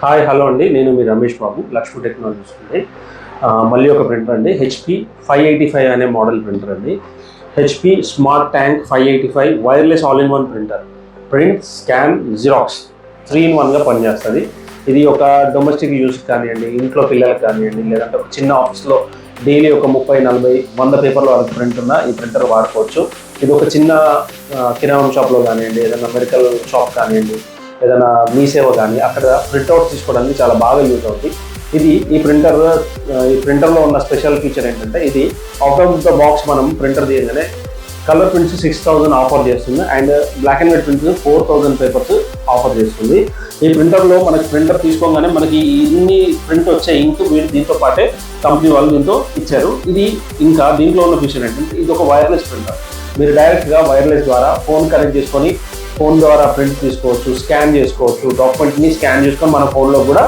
Hi hello అండి, నేను మీ Ramesh Babu, Lakshmi technologies నుండి. మళ్ళీ ఒక ప్రింటర్ అండి, హెచ్పి 585 అనే మోడల్ ప్రింటర్ అండి. HP smart tank 585 wireless all in one printer. Print, scan, xerox 3 in 1గా పనిచేస్తుంది. ఇది ఒక డొమెస్టిక్ యూస్ కానివ్వండి, ఇంట్లో పిల్లలకు కానివ్వండి, లేదంటే ఒక చిన్న ఆఫీస్లో డైలీ ఒక 30, 40, 100 పేపర్లు వాళ్ళకి ప్రింట్ ఉన్న ఈ ప్రింటర్ వాడుకోవచ్చు. ఇది ఒక చిన్న కిరాణం షాప్లో కానివ్వండి, ఏదైనా మెడికల్ షాప్ కానివ్వండి, ఏదైనా మీ సేవ కానీ అక్కడ ప్రింట్అవుట్ తీసుకోవడానికి చాలా బాగా యూజ్ అవుతుంది. ఈ ప్రింటర్లో ఉన్న స్పెషల్ ఫీచర్ ఏంటంటే, ఇది అవుట్ ఆఫ్ ద బాక్స్ మనం ప్రింటర్ తీయగానే కలర్ ప్రింట్స్ 6,000 ఆఫర్ చేస్తుంది, and black and white prints 4,000 papers offer చేస్తుంది. ఈ ప్రింటర్లో మనకి ప్రింటర్ తీసుకోగానే మనకి ఇన్ని ప్రింట్ వచ్చే ఇంక్ దీంతో పాటే కంపెనీ వాళ్ళు దీంతో ఇచ్చారు. ఇంకా దీంట్లో ఉన్న ఫీచర్ ఏంటంటే, ఇది ఒక వైర్లెస్ ప్రింటర్. మీరు డైరెక్ట్గా వైర్లెస్ ద్వారా ఫోన్ కనెక్ట్ చేసుకొని ఫోన్ ద్వారా ప్రింట్ తీసుకోవచ్చు, స్కాన్ చేసుకోవచ్చు, డాక్యుమెంట్ని స్కాన్ చేసుకొని మన ఫోన్లో కూడా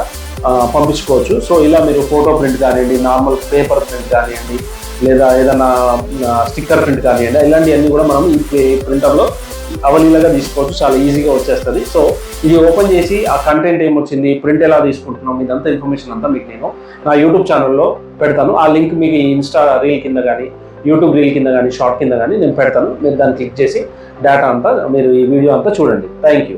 పంపించుకోవచ్చు. సో ఇలా మీరు ఫోటో ప్రింట్ కానివ్వండి, నార్మల్ పేపర్ ప్రింట్ కానివ్వండి, లేదా ఏదైనా స్టిక్కర్ ప్రింట్ కానివ్వండి, ఇలాంటివన్నీ కూడా మనం ఈ ప్రింటర్లో అవలీలగా తీసుకోవచ్చు, చాలా ఈజీగా వచ్చేస్తుంది. సో ఇది ఓపెన్ చేసి ఆ కంటెంట్ ఏమొచ్చింది, ప్రింట్ ఎలా తీసుకుంటున్నాం, ఇదంతా ఇన్ఫర్మేషన్ అంతా మీకు నేను నా యూట్యూబ్ ఛానల్లో పెడతాను. ఆ లింక్ మీకు ఇన్స్టా రీల్ కింద కానీ, యూట్యూబ్ రీల్ కింద కానీ, షార్ట్ కింద కానీ నేను పెడతాను. మీరు దాన్ని క్లిక్ చేసి డేటా అంతా, మీరు ఈ వీడియో అంతా చూడండి. Thank you.